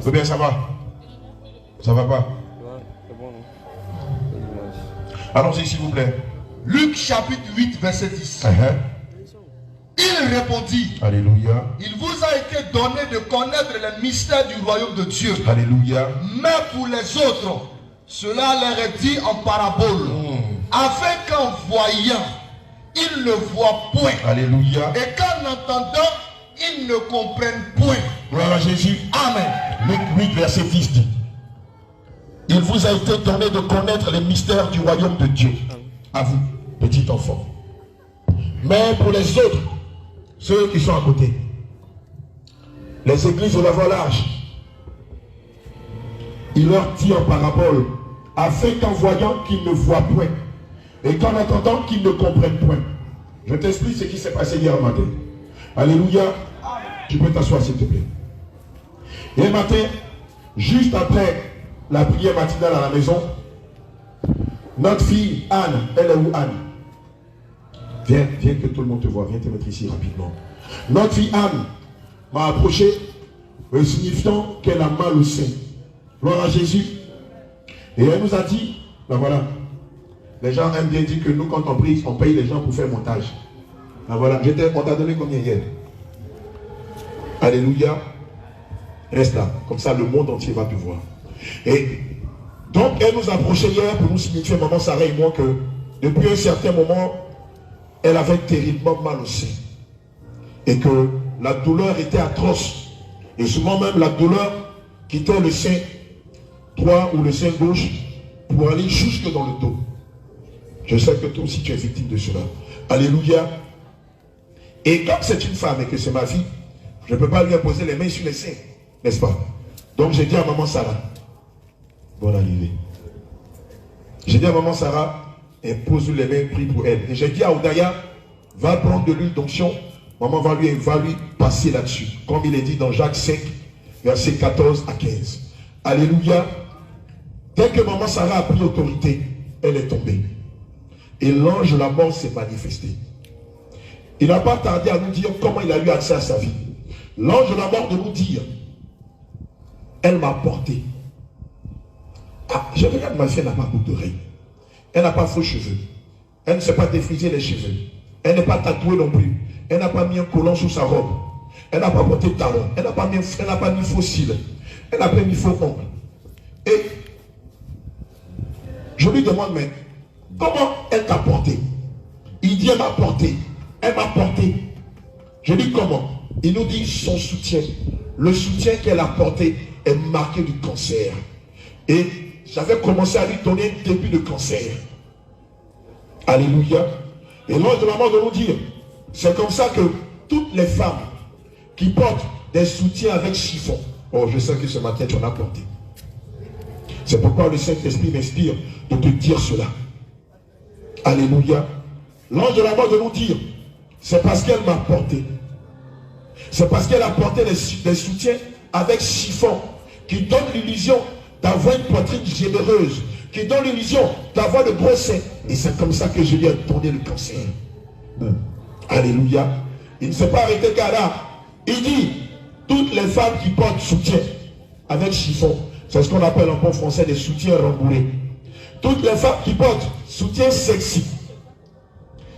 Ou bien ça va? Ça va pas? Allons-y s'il vous plaît. Luc chapitre 8 verset 10. Il répondit. Alléluia. Il vous a été donné de connaître les mystères du royaume de Dieu. Alléluia. Mais pour les autres, cela leur est dit en parabole, afin qu'en voyant, ils ne voient point. Alléluia. Et qu'en entendant, ils ne comprennent point. Gloire à Jésus. Amen. Luc 8 verset 10 dit: il vous a été donné de connaître les mystères du royaume de Dieu. À vous, petit enfant. Mais pour les autres, ceux qui sont à côté, les églises de la voie large, il leur dit en parabole, afin qu'en voyant qu'ils ne voient point, et qu'en entendant qu'ils ne comprennent point. Je t'explique ce qui s'est passé hier matin. Alléluia. Tu peux t'asseoir s'il te plaît. Hier matin, juste après la prière matinale à la maison, notre fille Anne, elle est où Anne? Viens que tout le monde te voit, viens te mettre ici rapidement. Notre fille Anne m'a approché, signifiant qu'elle a mal au sein. Gloire à Jésus. Et elle nous a dit, ben voilà, les gens aiment bien dire que nous quand on prie, on paye les gens pour faire montage. Ben voilà, on t'a donné combien hier? Alléluia. Reste là, comme ça le monde entier va te voir. Et donc elle nous a approché hier pour nous signifier, maman Sarah et moi, que depuis un certain moment, elle avait terriblement mal au sein. Et que la douleur était atroce. Et souvent même la douleur quittait le sein droit ou le sein gauche pour aller jusque dans le dos. Je sais que toi aussi tu es victime de cela. Alléluia. Et comme c'est une femme et que c'est ma fille, je ne peux pas lui imposer les mains sur les seins, n'est-ce pas? Donc j'ai dit à maman Sarah, bonne arrivée. J'ai dit à maman Sarah, impose les mains, prie pour elle. Et j'ai dit à Oudaya, va prendre de l'huile d'onction, maman va lui passer là-dessus. Comme il est dit dans Jacques 5, versets 14 à 15. Alléluia. Dès que maman Sarah a pris autorité, elle est tombée. Et l'ange de la mort s'est manifesté. Il n'a pas tardé à nous dire comment il a eu accès à sa vie. L'ange de la mort de nous dire, elle m'a porté. Ah, je regarde ma fille, elle n'a pas beaucoup d'oreilles. Elle n'a pas faux cheveux. Elle ne s'est pas défrisé les cheveux. Elle n'est pas tatouée non plus. Elle n'a pas mis un collant sous sa robe. Elle n'a pas porté de talons. Elle n'a pas mis faux cils. Elle n'a pas mis faux ongles. Et je lui demande, mais comment elle t'a porté? Il dit, elle m'a porté. Elle m'a porté. Je dis comment? Il nous dit son soutien. Le soutien qu'elle a porté est marqué du cancer. Et j'avais commencé à lui donner un début de cancer. Alléluia. Et l'ange de la mort de nous dire, c'est comme ça que toutes les femmes qui portent des soutiens avec chiffon, oh, je sais que ce matin tu en as porté. C'est pourquoi le Saint-Esprit m'inspire de te dire cela. Alléluia. L'ange de la mort de nous dire, c'est parce qu'elle m'a porté. C'est parce qu'elle a porté des soutiens avec chiffon qui donne l'illusion d'avoir une poitrine généreuse, qui donne l'illusion d'avoir de gros seins. Et c'est comme ça que je lui ai donné le cancer. Alléluia. Il ne s'est pas arrêté qu'à là. Il dit, toutes les femmes qui portent soutien avec chiffon, c'est ce qu'on appelle en bon français des soutiens rembourrés. Toutes les femmes qui portent soutien sexy,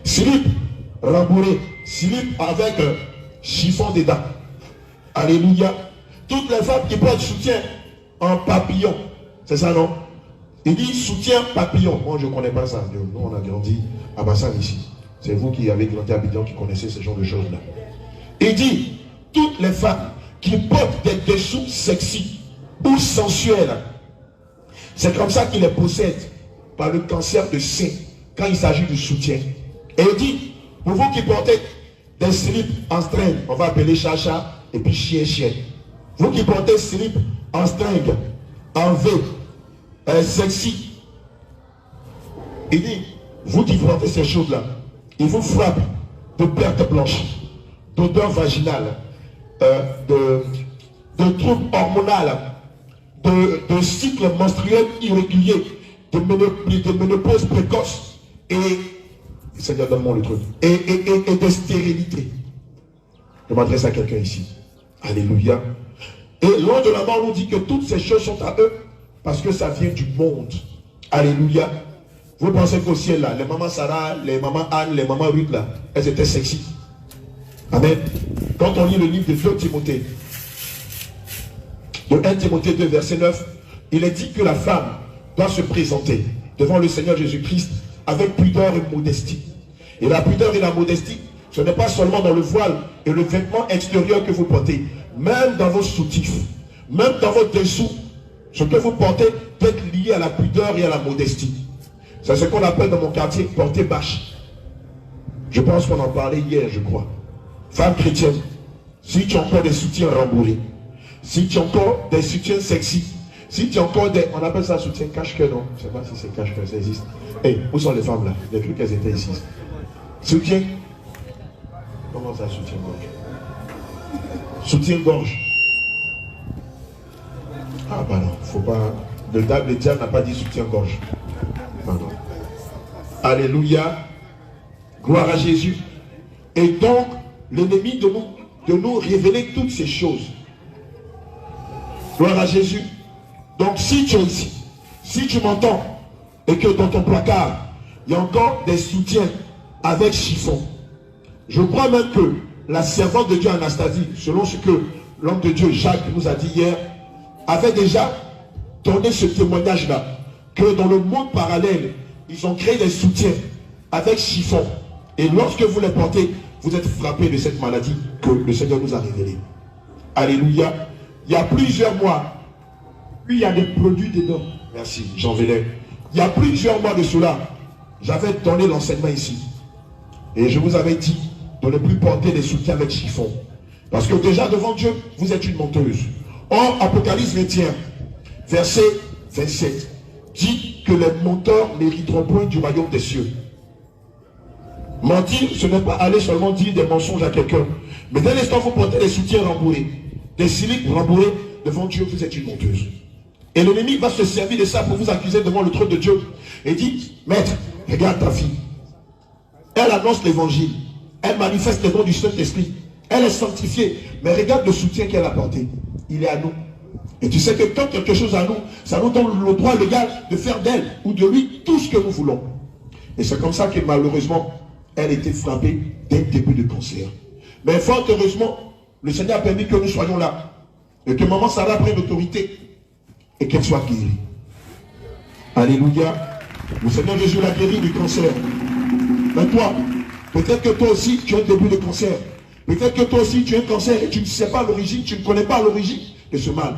slip rembourré, slip avec chiffon dedans. Alléluia. Toutes les femmes qui portent soutien en papillon, c'est ça non? Il dit soutien papillon. Moi je ne connais pas ça. Nous on a grandi à Bassan ici. C'est vous qui avez grandi à Abidjan qui connaissez ce genre de choses là. Il dit toutes les femmes qui portent des dessous sexy ou sensuels, c'est comme ça qu'ils les possèdent par le cancer de sein quand il s'agit du soutien. Et il dit pour vous qui portez des slips en string, on va appeler chacha et puis chien. Vous qui portez slip en string, en V, sexy, il dit, vous qui portez ces choses-là, il vous frappe de perte blanche, d'odeur vaginale, de troubles hormonaux, de cycle menstruel irrégulier, de ménopause précoce, et Seigneur, donne-moi le truc. Et de stérilité. Je m'adresse à quelqu'un ici. Alléluia. Et l'ange de la mort nous dit que toutes ces choses sont à eux parce que ça vient du monde. Alléluia. Vous pensez qu'au ciel là, les mamans Sarah, les mamans Anne, les mamans Ruth là, elles étaient sexy. Amen. Quand on lit le livre de 2 Timothée, de 1 Timothée 2 verset 9, il est dit que la femme doit se présenter devant le Seigneur Jésus-Christ avec pudeur et modestie. Et la pudeur et la modestie, ce n'est pas seulement dans le voile et le vêtement extérieur que vous portez, même dans vos soutifs, même dans vos dessous, ce que vous portez peut être lié à la pudeur et à la modestie. C'est ce qu'on appelle dans mon quartier porter bâche. Je pense qu'on en parlait hier, je crois. Femme chrétienne, si tu as encore des soutiens rembourrés, si tu as encore des soutiens sexy, si tu as encore des... On appelle ça soutien cache-cœur, non? Je ne sais pas si c'est cache-cœur, ça existe. Hey, où sont les femmes là? J'ai cru qu'elles étaient ici. Soutien? Comment ça, soutien-gorge? Soutien-gorge. Ah bah non, faut pas... Le diable n'a pas dit soutien-gorge. Pardon. Alléluia. Gloire à Jésus. Et donc, l'ennemi de nous révéler toutes ces choses. Gloire à Jésus. Donc, si tu es ici, si tu m'entends, et que dans ton placard, il y a encore des soutiens avec chiffon, je crois même que la servante de Dieu Anastasie, selon ce que l'homme de Dieu Jacques nous a dit hier, avait déjà donné ce témoignage-là, que dans le monde parallèle, ils ont créé des soutiens avec chiffon. Et lorsque vous les portez, vous êtes frappé de cette maladie que le Seigneur nous a révélée. Alléluia. Il y a plusieurs mois, puis il y a des produits dedans. Merci, Jean Vélin. Il y a plusieurs mois de cela, j'avais donné l'enseignement ici. Et je vous avais dit de ne plus porter des soutiens avec chiffon. Parce que déjà devant Dieu, vous êtes une menteuse. Or, Apocalypse 21, verset 27, dit que les menteurs n'hériteront point du royaume des cieux. Mentir, ce n'est pas aller seulement dire des mensonges à quelqu'un. Mais dès l'instant vous portez des soutiens rembourrés, des siliques rembourrés, devant Dieu, vous êtes une menteuse. Et l'ennemi va se servir de ça pour vous accuser devant le trône de Dieu. Et dit, maître, regarde ta fille. Elle annonce l'évangile. Elle manifeste le nom du Saint-Esprit. Elle est sanctifiée. Mais regarde le soutien qu'elle a porté. Il est à nous. Et tu sais que quand quelque chose à nous, ça nous donne le droit légal de faire d'elle ou de lui tout ce que nous voulons. Et c'est comme ça que malheureusement, elle était frappée dès le début du cancer. Mais fort heureusement, le Seigneur a permis que nous soyons là. Et que maman Sarah prenne l'autorité. Et qu'elle soit guérie. Alléluia. Le Seigneur Jésus l'a guéri du cancer. Mais toi, peut-être que toi aussi, tu as un début de cancer. Peut-être que toi aussi, tu as un cancer et tu ne sais pas l'origine, tu ne connais pas l'origine de ce mal.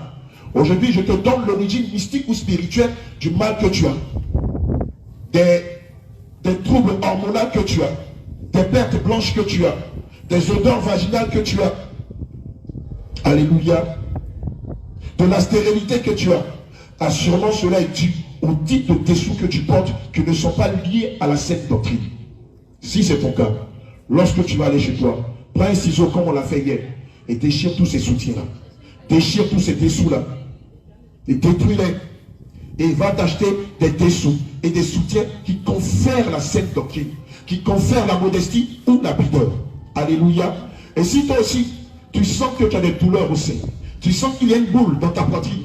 Aujourd'hui, je te donne l'origine mystique ou spirituelle du mal que tu as. Des troubles hormonaux que tu as. Des pertes blanches que tu as. Des odeurs vaginales que tu as. Alléluia. De la stérilité que tu as. Assurément, cela est dû au type de dessous que tu portes qui ne sont pas liés à la sainte doctrine. Si c'est ton cas, lorsque tu vas aller chez toi, prends un ciseau comme on l'a fait hier et déchire tous ces soutiens-là. Déchire tous ces dessous-là. Et détruis-les. Et va t'acheter des dessous et des soutiens qui confèrent la sainte doctrine, qui confèrent la modestie ou la pudeur. Alléluia. Et si toi aussi, tu sens que tu as des douleurs au sein, tu sens qu'il y a une boule dans ta poitrine,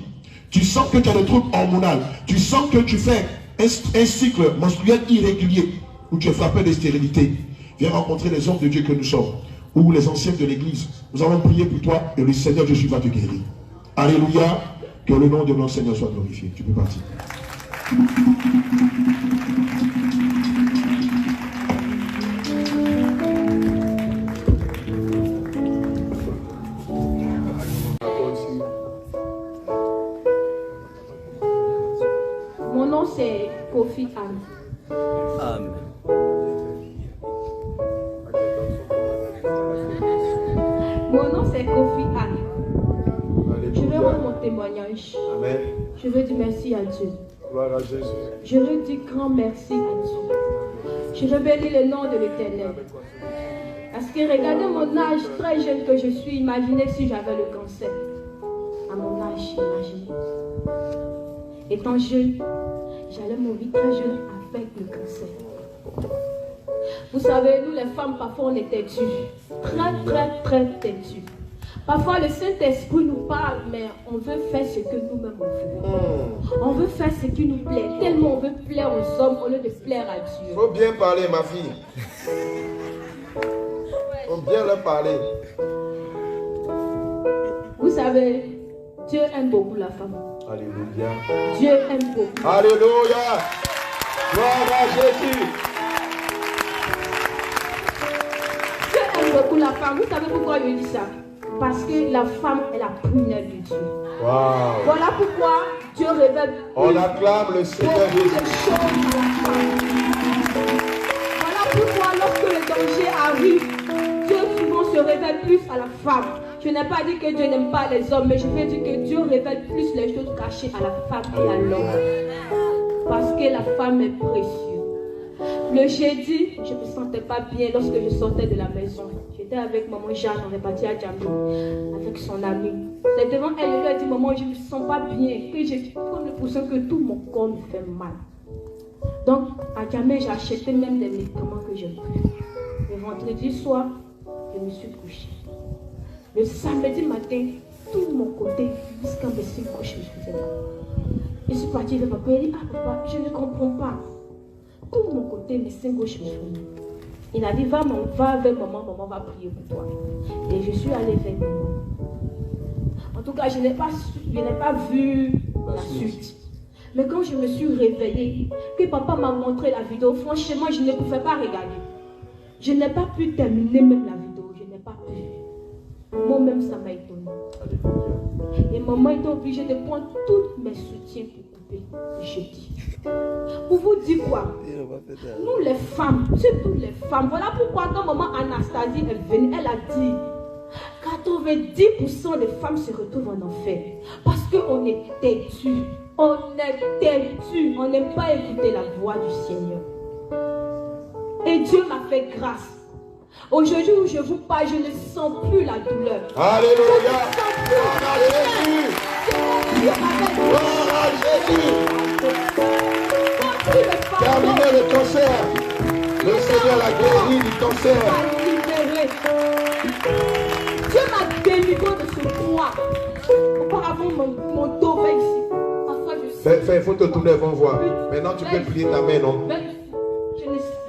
tu sens que tu as des troubles hormonaux, tu sens que tu fais un cycle menstruel irrégulier, où tu es frappé de stérilité, viens rencontrer les hommes de Dieu que nous sommes, ou les anciens de l'église. Nous allons prier pour toi et le Seigneur Jésus va te guérir. Alléluia. Que le nom de notre Seigneur soit glorifié. Tu peux partir. Mon nom c'est Kofi Anne. Amen. Mon nom c'est Kofi Anne. Je veux rendre mon témoignage. Amen. Je veux dire merci à Dieu. Gloire à Jésus. Je veux dire grand merci à Dieu. Je veux bénir le nom de l'Éternel. Parce que regardez mon âge très jeune que je suis, imaginez si j'avais le cancer. À mon âge, imaginez. Étant jeune, j'allais mourir très jeune avec le cancer. Vous savez, nous les femmes, parfois on est têtues. Très têtues. Parfois, le Saint-Esprit nous parle, mais on veut faire ce que nous-mêmes on veut. On veut faire ce qui nous plaît. Tellement on veut plaire aux hommes au lieu de plaire à Dieu. Il faut bien parler, ma fille. Il faut bien leur parler. Vous savez, Dieu aime beaucoup la femme. Alléluia. Dieu aime beaucoup. Alléluia. Gloire à Jésus. Dieu aime beaucoup la femme. Vous savez pourquoi je dis ça? Parce que la femme est la prunelle de Dieu. Wow. Voilà pourquoi Dieu révèle On acclame le Seigneur beaucoup de Jésus. choses à la femme. Voilà pourquoi lorsque le danger arrive, Dieu souvent se révèle plus à la femme. Je n'ai pas dit que Dieu n'aime pas les hommes, mais je veux dire que Dieu révèle plus les choses cachées à la femme et à l'homme. Parce que la femme est précieuse. Le jeudi, je ne me sentais pas bien lorsque je sortais de la maison. J'étais avec maman Jeanne, on est parti à Djamé, avec son amie. C'est devant elle, je lui ai dit, maman, je ne me sens pas bien, que j'ai comme l'impression que tout mon corps me fait mal. Donc, à Djamé, j'ai acheté même des médicaments que j'ai pris. Le vendredi soir, je me suis couchée. Le samedi matin, tout mon côté, jusqu'à me suis couchée, je faisais mal. Je suis partie vers papa, il dit, ah papa, je ne comprends pas. Tout mon côté, mes seins gauches me font. Il a dit, va avec maman, maman va prier pour toi. Et je suis allée vers maman. En tout cas, je n'ai pas vu la suite. Mais quand je me suis réveillée, que papa m'a montré la vidéo, franchement, je ne pouvais pas regarder. Je n'ai pas pu terminer même la vidéo, je n'ai pas pu. Moi-même, ça m'a étonné. Et maman était obligée de prendre tous mes soutiens pour couper jeudi. Pour vous dire quoi? Nous les femmes, surtout les femmes, voilà pourquoi quand maman Anastasie est venue, elle a dit 90% des femmes se retrouvent en enfer. Parce qu'on est têtu. On est têtu. On n'aime pas écouter la voix du Seigneur. Et Dieu m'a fait grâce. Aujourd'hui où je vous parle, je ne sens plus la douleur. Alléluia. Gloire à Jésus. Gloire à Jésus. Terminez le cancer. Le Seigneur l'a guéri du cancer. Dieu m'a délivré de ce poids. Auparavant, mon dos va ici. Parfois, je Fais, il faut te tourner, on voir. Maintenant, tu peux plier ta main, non?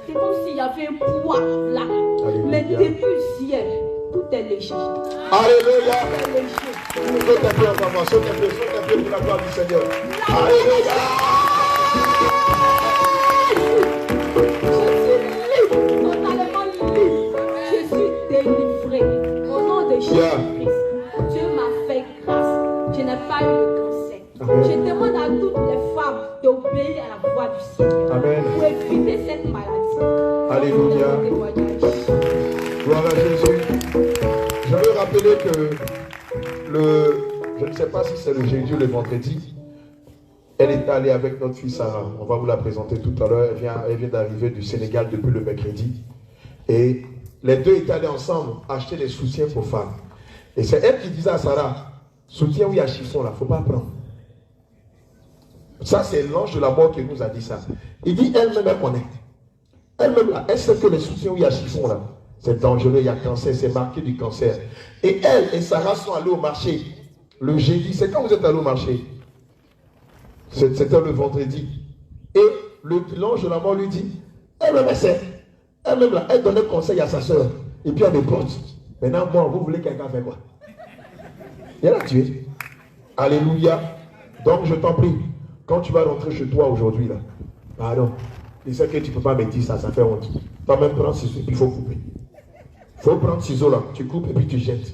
C'est comme s'il y avait un poids là. Alléluia. Mais depuis hier, tout est léger. Alléluia. Tout est léger. Saute un peu, on va voir. Saute un peu pour la gloire du Seigneur. Alléluia. Je suis libre, totalement libre. Je suis délivré. Au nom de Jésus-Christ, Dieu m'a fait grâce. Je n'ai pas eu le cancer. Amen. Je demande à toutes les femmes d'obéir à la voix du Seigneur. Amen. Pour éviter cette maladie. Alléluia. Gloire à Jésus. Je veux rappeler que je ne sais pas si c'est le jeudi ou le vendredi, elle est allée avec notre fille Sarah. On va vous la présenter tout à l'heure. Elle vient d'arriver du Sénégal depuis le mercredi. Et les deux étaient allés ensemble acheter des soutiens pour femmes. Et c'est elle qui disait à Sarah, soutien où il y a chiffon là, il ne faut pas prendre. Ça, c'est l'ange de la mort qui nous a dit ça. Il dit, elle-même, elle connaît. Elle-même, là, elle sait que les soutiens où il y a chiffon là, c'est dangereux, il y a cancer, c'est marqué du cancer. Et elle et Sarah sont allés au marché. Le jeudi, c'est quand vous êtes allés au marché? C'était le vendredi. Et l'ange de la mort lui dit, elle-même, elle sait. Elle-même, là, elle donnait conseil à sa soeur. Et puis elle me porte. Maintenant, moi, vous voulez quelqu'un faire quoi? Elle a tué. Alléluia. Donc, je t'en prie, quand tu vas rentrer chez toi aujourd'hui, là, pardon, je sais que tu ne peux pas me dire ça, ça fait honte. Toi-même, prends ciseaux et puis il faut couper. Il faut prendre ciseaux là, tu coupes et puis tu jettes.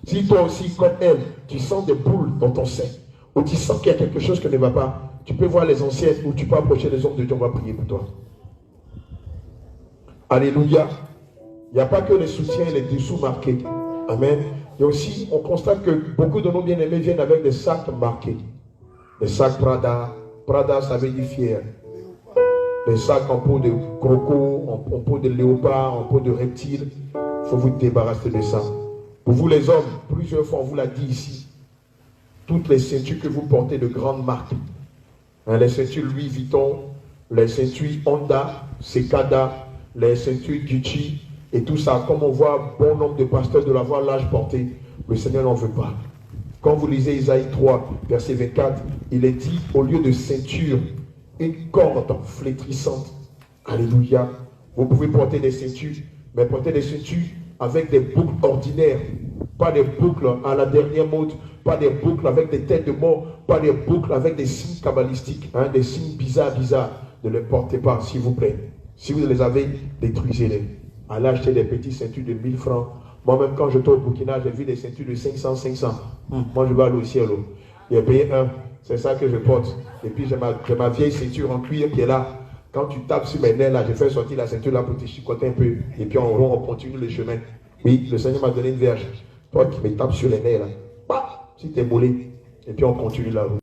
Si toi aussi, comme elle, tu sens des boules dans ton sein, ou tu sens qu'il y a quelque chose qui ne va pas, tu peux voir les anciennes, ou tu peux approcher les hommes de Dieu, on va prier pour toi. Alléluia. Il n'y a pas que les soutiens et les dessous marqués. Amen. Et aussi, on constate que beaucoup de nos bien-aimés viennent avec des sacs marqués. Des sacs Prada. Prada, ça veut dire fier. Des sacs en peau de croco, en peau de léopard, en peau de reptile. Il faut vous débarrasser de ça. Pour vous les hommes, plusieurs fois on vous l'a dit ici. Toutes les ceintures que vous portez de grandes marques. Hein, les ceintures Louis Vuitton, les ceintures Honda, Cicada, les ceintures Gucci et tout ça. Comme on voit bon nombre de pasteurs de l'avoir l'âge porté. Le Seigneur n'en veut pas. Quand vous lisez Isaïe 3, verset 24, il est dit, au lieu de ceinture, une corde flétrissante. Alléluia. Vous pouvez porter des ceintures, mais porter des ceintures avec des boucles ordinaires. Pas des boucles à la dernière mode, pas des boucles avec des têtes de mort, pas des boucles avec des signes kabbalistiques, des signes bizarres. Ne les portez pas, s'il vous plaît. Si vous les avez, détruisez-les. Allez acheter des petites ceintures de 1000 francs. Moi-même, quand j'étais au Burkina, j'ai vu des ceintures de 500. Moi, je vais aller au ciel. J'ai payé un. C'est ça que je porte. Et puis, j'ai ma vieille ceinture en cuir qui est là. Quand tu tapes sur mes nerfs, là, je fais sortir la ceinture là pour te chicoter un peu. Et puis, on continue le chemin. Oui, le Seigneur m'a donné une verge. Toi qui me tapes sur les nerfs, là. Bah, si tu es mollet. Et puis, on continue la route.